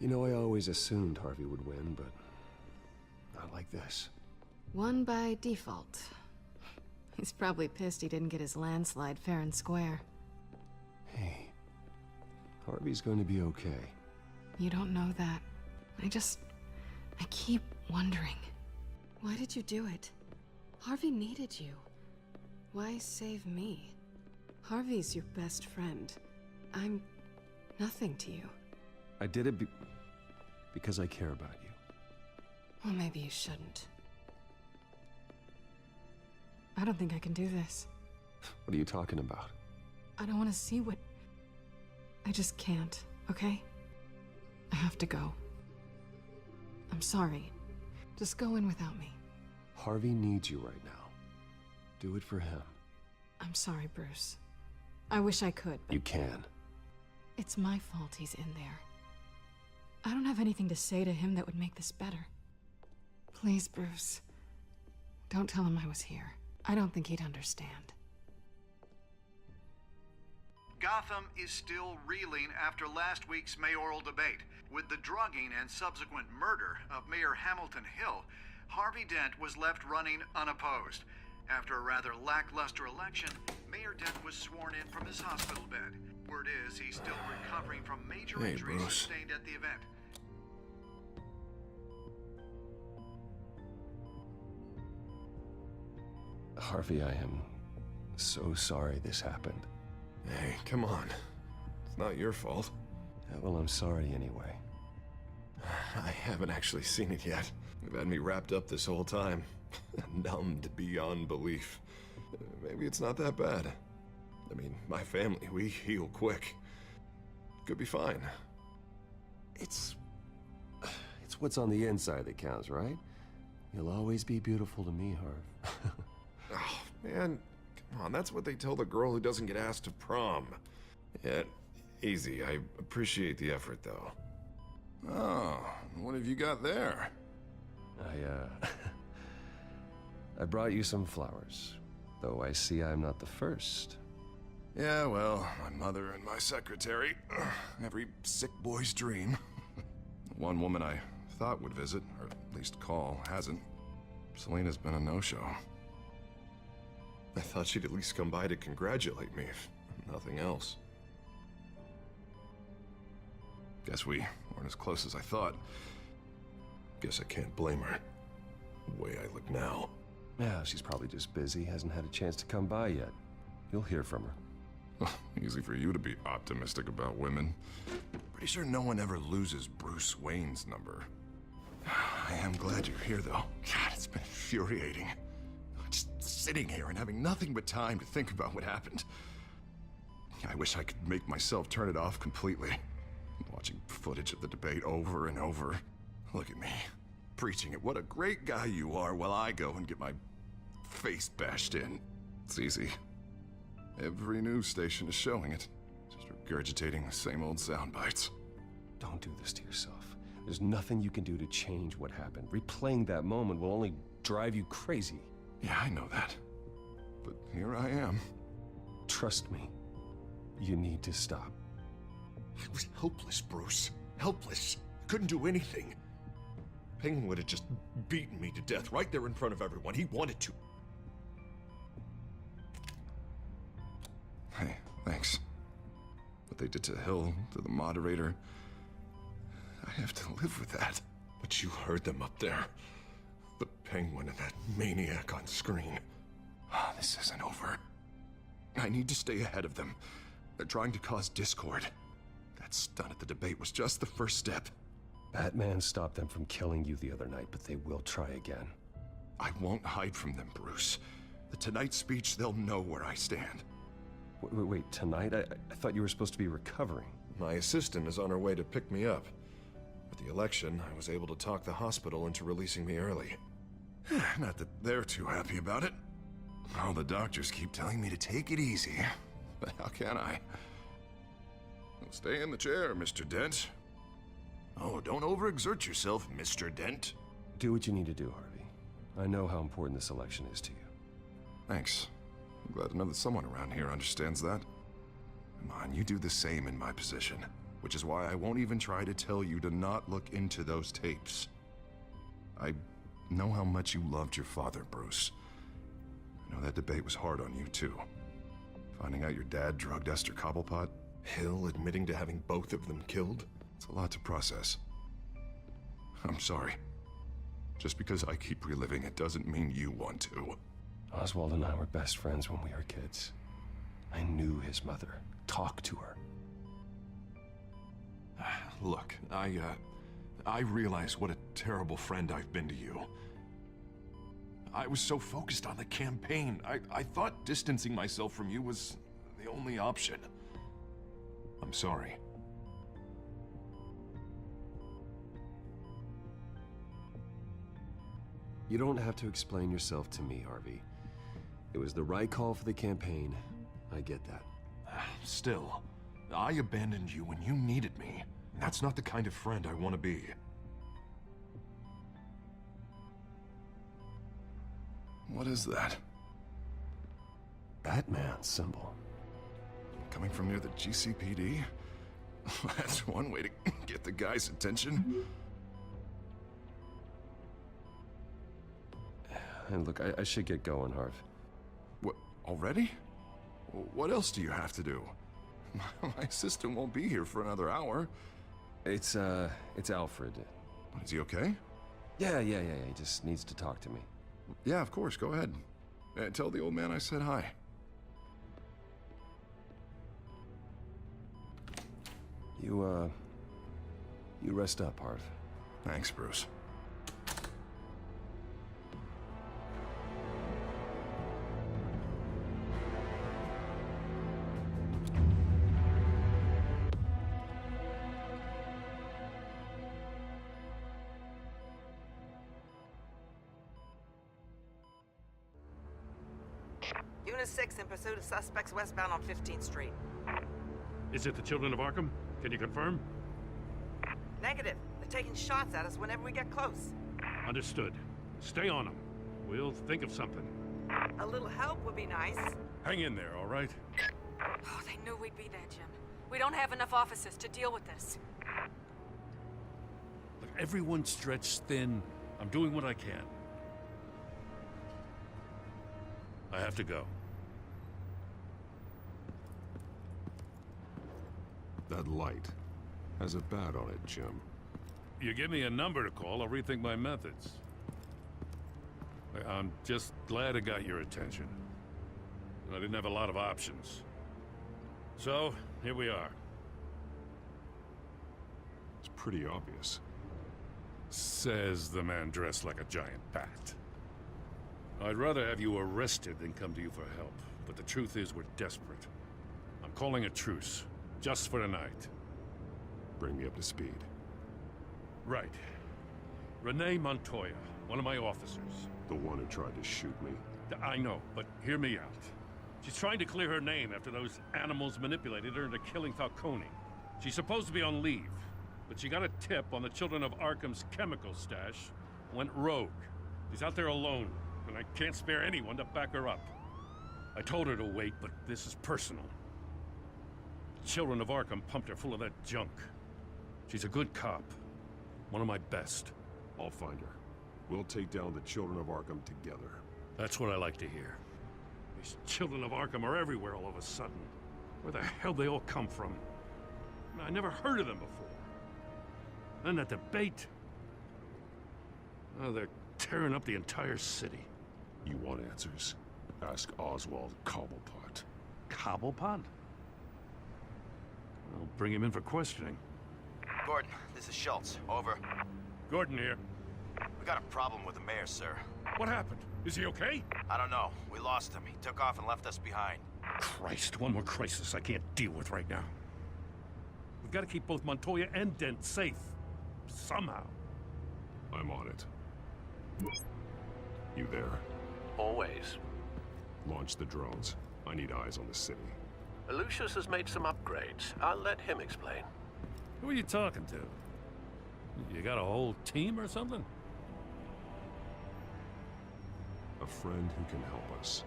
You know, I always assumed Harvey would win, but not like this. Won by default. He's probably pissed he didn't get his landslide fair and square. Hey, Harvey's going to be okay. You don't know that. I keep wondering. Why did you do it? Harvey needed you. Why save me? Harvey's your best friend. I'm nothing to you. I did it because I care about you. Well, maybe you shouldn't. I don't think I can do this. What are you talking about? I don't want to see what... I just can't, okay? I have to go. I'm sorry. Just go in without me. Harvey needs you right now. Do it for him. I'm sorry, Bruce. I wish I could, but... You can. It's my fault he's in there. I don't have anything to say to him that would make this better. Please, Bruce. Don't tell him I was here. I don't think he'd understand. Gotham is still reeling after last week's mayoral debate. With the drugging and subsequent murder of Mayor Hamilton Hill, Harvey Dent was left running unopposed. After a rather lackluster election, Mayor Dent was sworn in from his hospital bed. Word is he's still recovering from major injuries sustained at the event. Harvey, I am so sorry this happened. Hey, come on. It's not your fault. Yeah, well, I'm sorry anyway. I haven't actually seen it yet. You've had me wrapped up this whole time. Numbed beyond belief. Maybe it's not that bad. I mean, my family, we heal quick. Could be fine. It's what's on the inside that counts, right? You'll always be beautiful to me, Harv. Oh, man. Come on, that's what they tell the girl who doesn't get asked to prom. Yeah, easy. I appreciate the effort, though. Oh, what have you got there? I brought you some flowers, though I see I'm not the first. Yeah, well, my mother and my secretary. Every sick boy's dream. One woman I thought would visit, or at least call, hasn't. Selena's been a no-show. I thought she'd at least come by to congratulate me, if nothing else. Guess we weren't as close as I thought. Guess I can't blame her. The way I look now. Yeah, she's probably just busy, hasn't had a chance to come by yet. You'll hear from her. Easy for you to be optimistic about women. Pretty sure no one ever loses Bruce Wayne's number. I am glad you're here, though. God, it's been infuriating. Just sitting here and having nothing but time to think about what happened. I wish I could make myself turn it off completely. Watching footage of the debate over and over. Look at me, preaching it. What a great guy you are, while I go and get my face bashed in. It's easy. Every news station is showing it. Just regurgitating the same old sound bites. Don't do this to yourself. There's nothing you can do to change what happened. Replaying that moment will only drive you crazy. Yeah, I know that. But here I am. Trust me. You need to stop. I was helpless, Bruce. Helpless. Couldn't do anything. Penguin would have just beaten me to death right there in front of everyone. He wanted to. Hey, thanks. What they did to Hill, to the moderator, I have to live with that. But you heard them up there. The Penguin and that maniac on screen. This isn't over. I need to stay ahead of them. They're trying to cause discord. That stunt at the debate was just the first step. Batman stopped them from killing you the other night, but they will try again. I won't hide from them, Bruce. The Tonight speech, they'll know where I stand. Wait, tonight? I thought you were supposed to be recovering. My assistant is on her way to pick me up. With the election, I was able to talk the hospital into releasing me early. Not that they're too happy about it. All the doctors keep telling me to take it easy. But how can I? Stay in the chair, Mr. Dent. Oh, don't overexert yourself, Mr. Dent. Do what you need to do, Harvey. I know how important this election is to you. Thanks. I'm glad to know that someone around here understands that. Come on, you do the same in my position. which is why I won't even try to tell you to not look into those tapes. I know how much you loved your father, Bruce. I know that debate was hard on you, too. Finding out your dad drugged Esther Cobblepot, Hill admitting to having both of them killed, it's a lot to process. I'm sorry. Just because I keep reliving it doesn't mean you want to. Oswald and I were best friends when we were kids. I knew his mother. Talked to her. Look, I realize what a terrible friend I've been to you. I was so focused on the campaign. I thought distancing myself from you was the only option. I'm sorry. You don't have to explain yourself to me, Harvey. It was the right call for the campaign. I get that. Still, I abandoned you when you needed me. That's not the kind of friend I want to be. What is that? Batman symbol. Coming from near the GCPD? That's one way to get the guy's attention. And look, I should get going, Harv. What, already? What else do you have to do? My assistant won't be here for another hour. It's Alfred. Is he okay? Yeah. He just needs to talk to me. Yeah, of course, go ahead. Tell the old man I said hi. You rest up, Harv. Thanks, Bruce. Unit 6 in pursuit of suspects westbound on 15th Street. Is it the Children of Arkham? Can you confirm? Negative. They're taking shots at us whenever we get close. Understood. Stay on them. We'll think of something. A little help would be nice. Hang in there, all right? Oh, they knew we'd be there, Jim. We don't have enough officers to deal with this. Look, everyone's stretched thin. I'm doing what I can. I have to go. That light has a bat on it, Jim. You give me a number to call, I'll rethink my methods. I'm just glad it got your attention. I didn't have a lot of options. So, here we are. It's pretty obvious. Says the man dressed like a giant bat. I'd rather have you arrested than come to you for help, but the truth is we're desperate. I'm calling a truce, just for tonight. Bring me up to speed. Right. Renee Montoya, one of my officers. The one who tried to shoot me. I know, but hear me out. She's trying to clear her name after those animals manipulated her into killing Falcone. She's supposed to be on leave, but she got a tip on the Children of Arkham's chemical stash, went rogue. She's out there alone, and I can't spare anyone to back her up. I told her to wait, but this is personal. Children of Arkham pumped her full of that junk. She's a good cop. One of my best. I'll find her. We'll take down the Children of Arkham together. That's what I like to hear. These Children of Arkham are everywhere all of a sudden. Where the hell they all come from? I never heard of them before. Then that debate. Oh, they're tearing up the entire city. You want answers? Ask Oswald Cobblepot. Cobblepot? I'll bring him in for questioning. Gordon, this is Schultz. Over. Gordon here. We got a problem with the mayor, sir. What happened? Is he okay? I don't know. We lost him. He took off and left us behind. Christ, one more crisis I can't deal with right now. We've got to keep both Montoya and Dent safe. Somehow. I'm on it. You there? Always. Launch the drones. I need eyes on the city. Lucius has made some upgrades. I'll let him explain. Who are you talking to? You got a whole team or something? A friend who can help us.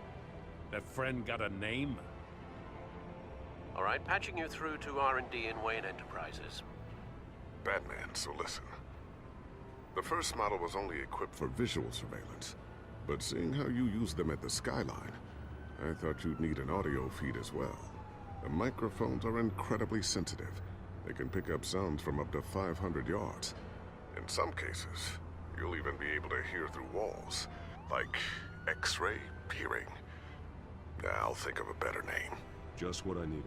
That friend got a name? All right, patching you through to R&D in Wayne Enterprises. Batman, so listen. The first model was only equipped for visual surveillance, but seeing how you use them at the Skyline, I thought you'd need an audio feed as well. The microphones are incredibly sensitive. They can pick up sounds from up to 500 yards. In some cases, you'll even be able to hear through walls, like X-ray peering. I'll think of a better name. Just what I needed.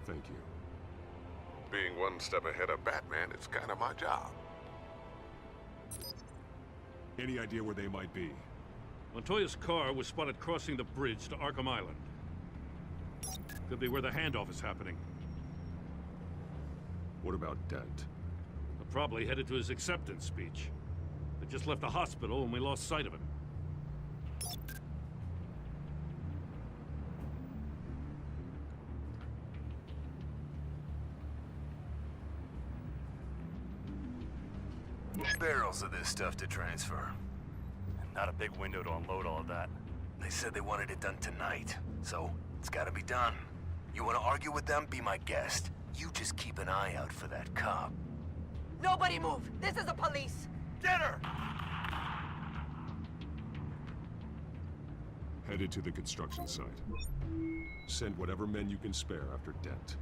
Thank you. Being one step ahead of Batman is kind of my job. Any idea where they might be? Montoya's car was spotted crossing the bridge to Arkham Island. Could be where the handoff is happening. What about Dent? Probably headed to his acceptance speech. They just left the hospital and we lost sight of him. Barrels of this stuff to transfer. Not a big window to unload all of that. They said they wanted it done tonight, so it's gotta be done. You wanna argue with them? Be my guest. You just keep an eye out for that cop. Nobody move! This is the police! Get her! Headed to the construction site. Send whatever men you can spare after Dent.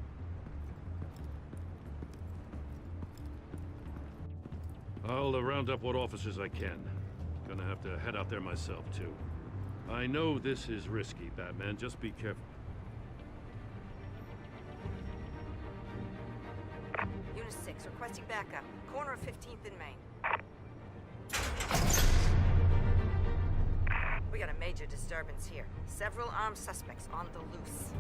I'll round up what officers I can. Gonna have to head out there myself, too. I know this is risky, Batman. Just be careful. Unit 6, requesting backup. Corner of 15th and Main. We got a major disturbance here. Several armed suspects on the loose.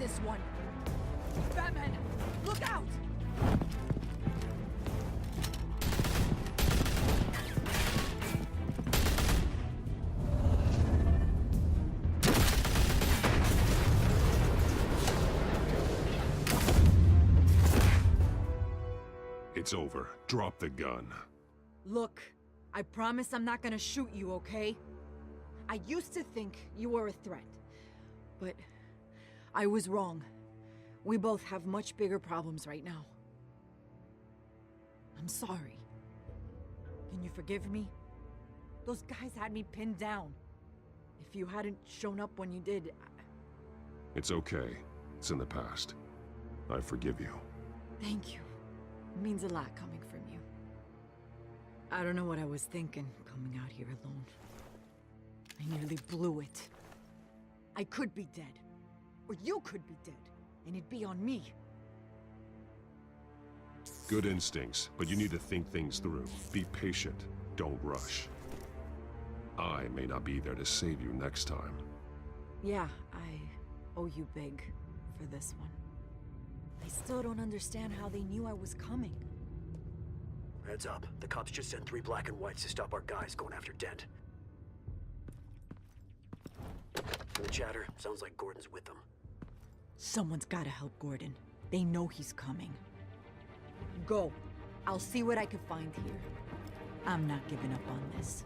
This one. Batman, look out! It's over. Drop the gun. Look, I promise I'm not gonna shoot you, okay? I used to think you were a threat, but I was wrong. We both have much bigger problems right now. I'm sorry. Can you forgive me? Those guys had me pinned down. If you hadn't shown up when you did, It's okay. It's in the past. I forgive you. Thank you. It means a lot coming from you. I don't know what I was thinking, coming out here alone. I nearly blew it. I could be dead. Or you could be dead, and it'd be on me. Good instincts, but you need to think things through. Be patient. Don't rush. I may not be there to save you next time. Yeah, I owe you big for this one. I still don't understand how they knew I was coming. Heads up. The cops just sent 3 black and whites to stop our guys going after Dent. The chatter sounds like Gordon's with them. Someone's gotta help Gordon. They know he's coming. Go. I'll see what I can find here. I'm not giving up on this.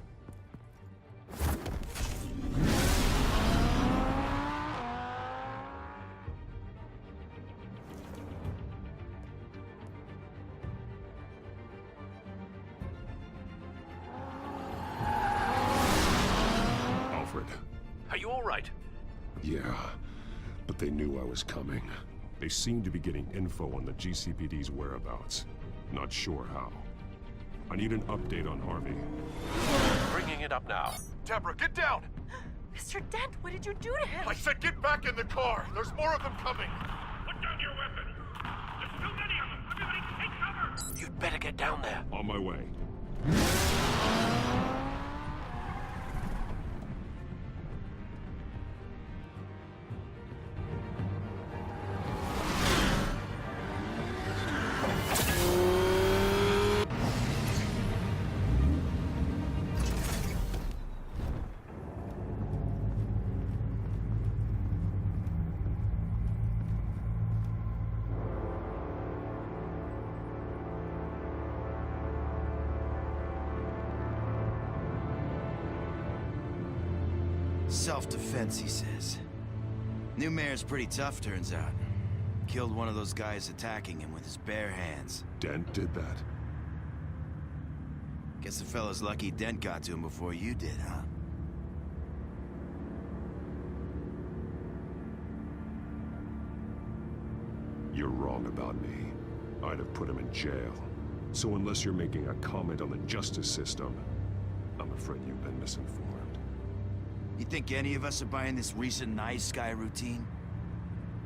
Alfred. Are you all right? Yeah, but they knew I was coming. They seem to be getting info on the GCPD's whereabouts. Not sure how. I need an update on Harvey. Bringing it up now. Deborah, get down! Mr. Dent, what did you do to him? I said get back in the car! There's more of them coming! Put down your weapon! There's too many of them! Everybody take cover! You'd better get down there. On my way. Self-defense, he says. New mayor's pretty tough, turns out. Killed one of those guys attacking him with his bare hands. Dent did that? Guess the fella's lucky Dent got to him before you did, huh? You're wrong about me. I'd have put him in jail. So unless you're making a comment on the justice system, I'm afraid you've been misinformed. You think any of us are buying this recent Night Sky routine?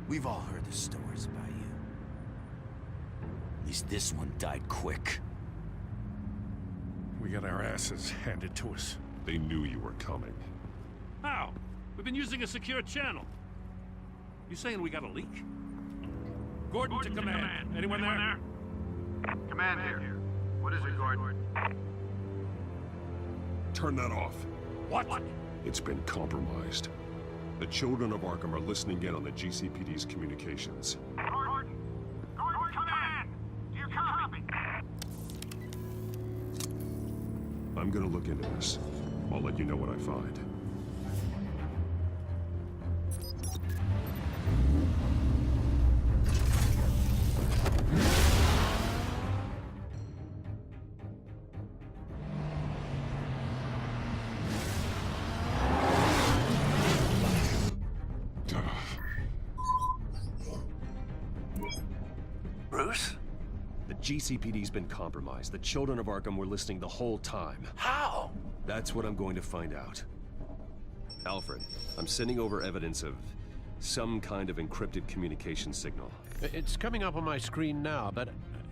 We've all heard the stories about you. At least this one died quick. We got our asses handed to us. They knew you were coming. How? We've been using a secure channel. You saying we got a leak? Gordon to command. Anyone there? Command here. What is it, Gordon? Turn that off. What? It's been compromised. The children of Arkham are listening in on the GCPD's communications. Gordon, command! Do you copy? I'm gonna look into this. I'll let you know what I find. Bruce? The GCPD's been compromised. The children of Arkham were listening the whole time. How? That's what I'm going to find out. Alfred, I'm sending over evidence of some kind of encrypted communication signal. It's coming up on my screen now, but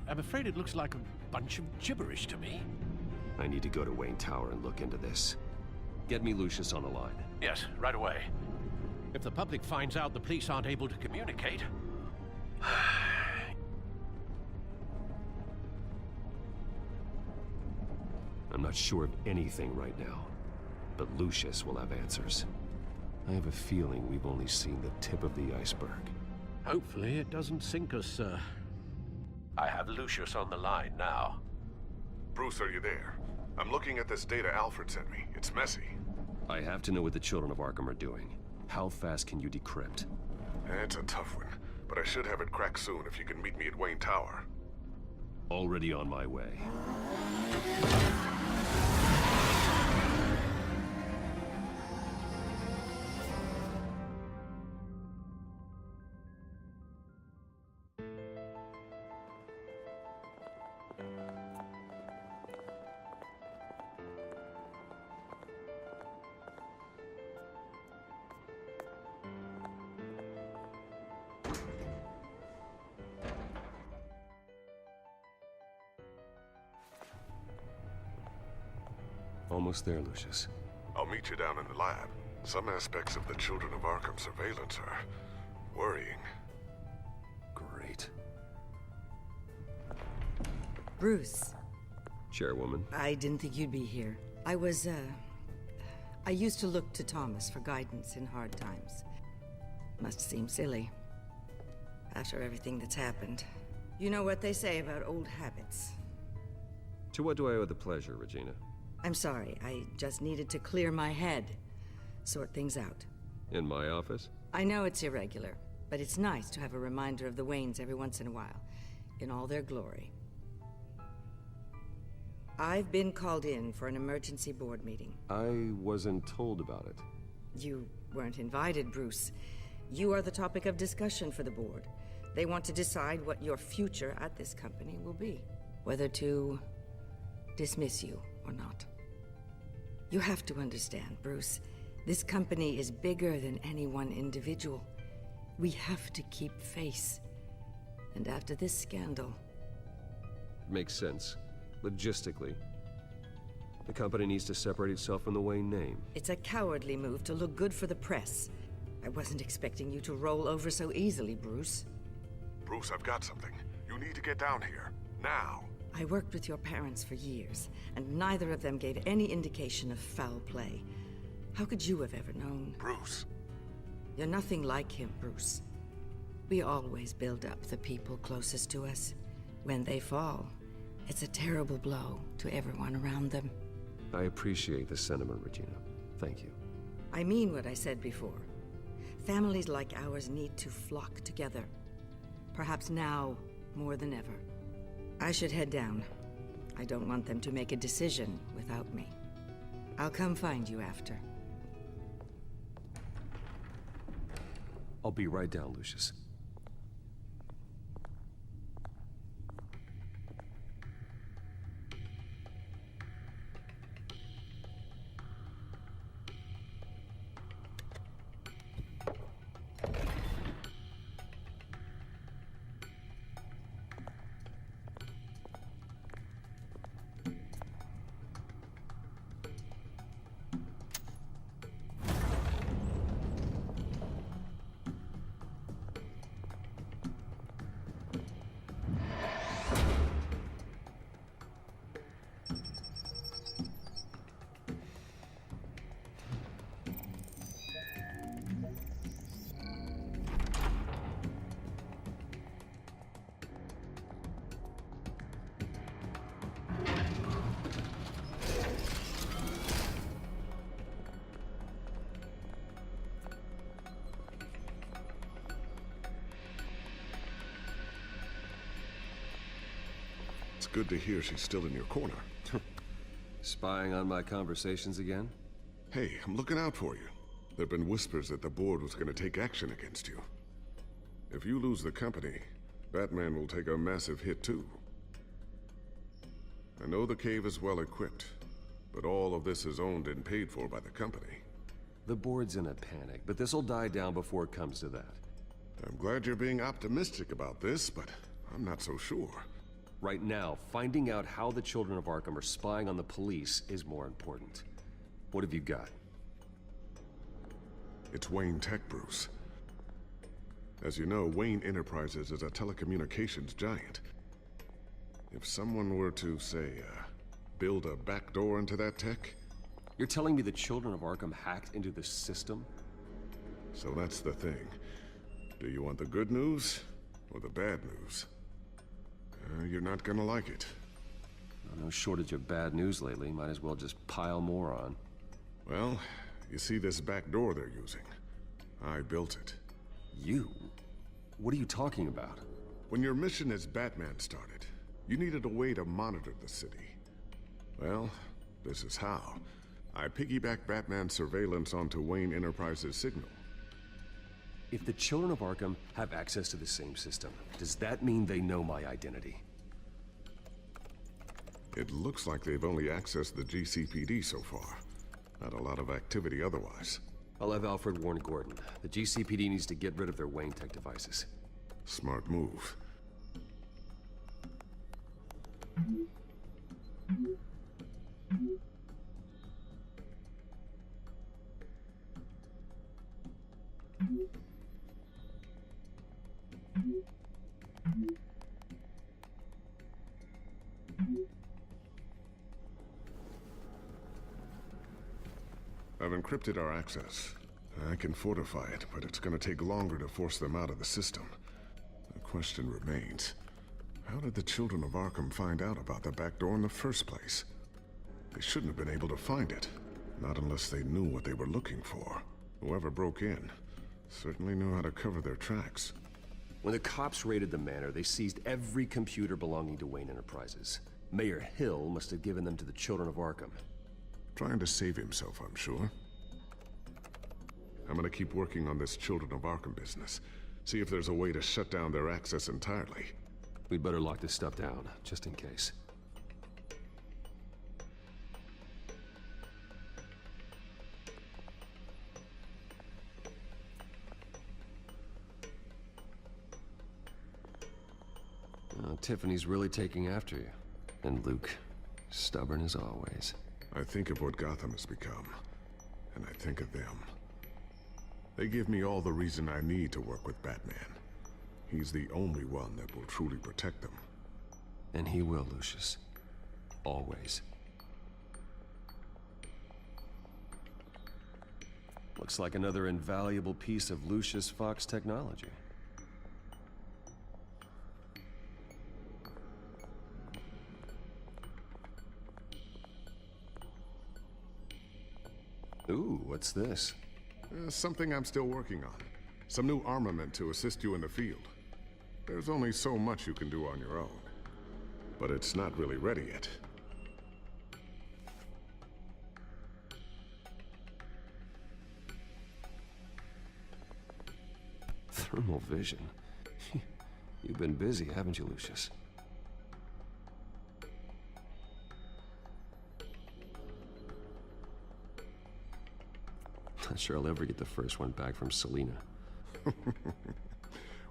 I'm afraid it looks like a bunch of gibberish to me. I need to go to Wayne Tower and look into this. Get me Lucius on the line. Yes, right away. If the public finds out the police aren't able to communicate... I'm not sure of anything right now, but Lucius will have answers. I have a feeling we've only seen the tip of the iceberg. Hopefully it doesn't sink us, sir. I have Lucius on the line now. Bruce, are you there? I'm looking at this data Alfred sent me. It's messy. I have to know what the children of Arkham are doing. How fast can you decrypt? It's a tough one, but I should have it cracked soon if you can meet me at Wayne Tower. Already on my way. Almost there, Lucius. I'll meet you down in the lab. Some aspects of the Children of Arkham surveillance are worrying. Great. Bruce. Chairwoman. I didn't think you'd be here. I used to look to Thomas for guidance in hard times. Must seem silly. After everything that's happened. You know what they say about old habits. To what do I owe the pleasure, Regina? I'm sorry, I just needed to clear my head. Sort things out. In my office? I know it's irregular, but it's nice to have a reminder of the Waynes every once in a while, in all their glory. I've been called in for an emergency board meeting. I wasn't told about it. You weren't invited, Bruce. You are the topic of discussion for the board. They want to decide what your future at this company will be. Whether to dismiss you or not. You have to understand, Bruce. This company is bigger than any one individual. We have to keep face. And after this scandal... Makes sense. Logistically. The company needs to separate itself from the Wayne name. It's a cowardly move to look good for the press. I wasn't expecting you to roll over so easily, Bruce. Bruce, I've got something. You need to get down here. Now. I worked with your parents for years, and neither of them gave any indication of foul play. How could you have ever known? Bruce. You're nothing like him, Bruce. We always build up the people closest to us. When they fall, it's a terrible blow to everyone around them. I appreciate the sentiment, Regina. Thank you. I mean what I said before. Families like ours need to flock together. Perhaps now more than ever. I should head down. I don't want them to make a decision without me. I'll come find you after. I'll be right down, Lucius. It's good to hear she's still in your corner. Spying on my conversations again? Hey, I'm looking out for you. There've been whispers that the board was going to take action against you. If you lose the company, Batman will take a massive hit too. I know the cave is well equipped, but all of this is owned and paid for by the company. The board's in a panic, but this'll die down before it comes to that. I'm glad you're being optimistic about this, but I'm not so sure. Right now, finding out how the children of Arkham are spying on the police is more important. What have you got? It's Wayne Tech, Bruce. As you know, Wayne Enterprises is a telecommunications giant. If someone were to, say, build a backdoor into that tech... You're telling me the children of Arkham hacked into the system? So that's the thing. Do you want the good news or the bad news? You're not gonna like it. No shortage of bad news lately. Might as well just pile more on. Well, you see this back door they're using? I built it. You? What are you talking about? When your mission as Batman started, you needed a way to monitor the city. Well, this is how. I piggybacked Batman's surveillance onto Wayne Enterprises' signal. If the children of Arkham have access to the same system, does that mean they know my identity? It looks like they've only accessed the GCPD so far. Not a lot of activity otherwise. I'll have Alfred warn Gordon. The GCPD needs to get rid of their Wayne Tech devices. Smart move. I've encrypted our access. I can fortify it, but it's gonna take longer to force them out of the system. The question remains, how did the children of Arkham find out about the back door in the first place? They shouldn't have been able to find it. Not unless they knew what they were looking for. Whoever broke in certainly knew how to cover their tracks. When the cops raided the manor, they seized every computer belonging to Wayne Enterprises. Mayor Hill must have given them to the children of Arkham. Trying to save himself, I'm sure. I'm gonna keep working on this Children of Arkham business. See if there's a way to shut down their access entirely. We'd better lock this stuff down, just in case. Tiffany's really taking after you. And Luke, stubborn as always. I think of what Gotham has become, and I think of them. They give me all the reason I need to work with Batman. He's the only one that will truly protect them. And he will, Lucius. Always. Looks like another invaluable piece of Lucius Fox technology. Ooh, what's this? Something I'm still working on. Some new armament to assist you in the field. There's only so much you can do on your own. But it's not really ready yet. Thermal vision. You've been busy, haven't you, Lucius? Not sure I'll ever get the first one back from Selina.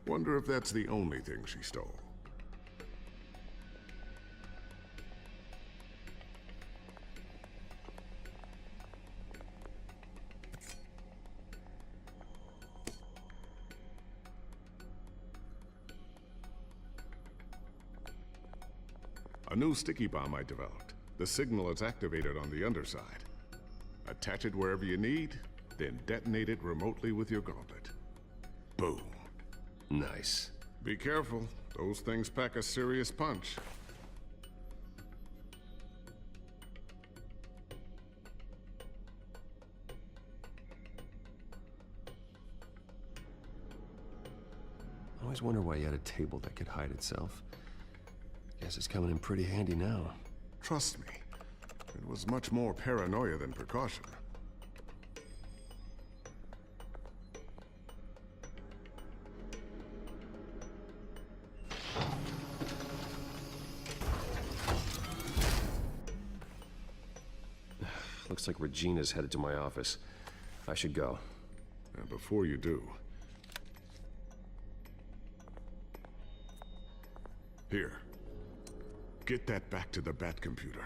Wonder if that's the only thing she stole. A new sticky bomb I developed. The signal is activated on the underside. Attach it wherever you need, then detonate it remotely with your gauntlet. Boom. Nice. Be careful. Those things pack a serious punch. I always wonder why you had a table that could hide itself. Guess it's coming in pretty handy now. Trust me, it was much more paranoia than precaution. Looks like Regina's headed to my office. I should go. And before you do... Here. Get that back to the Bat computer.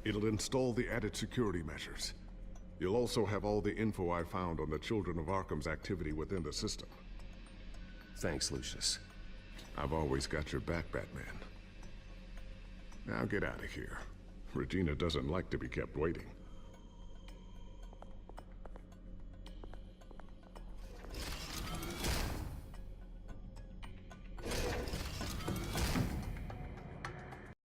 It'll install the added security measures. You'll also have all the info I found on the Children of Arkham's activity within the system. Thanks, Lucius. I've always got your back, Batman. Now get out of here. Regina doesn't like to be kept waiting.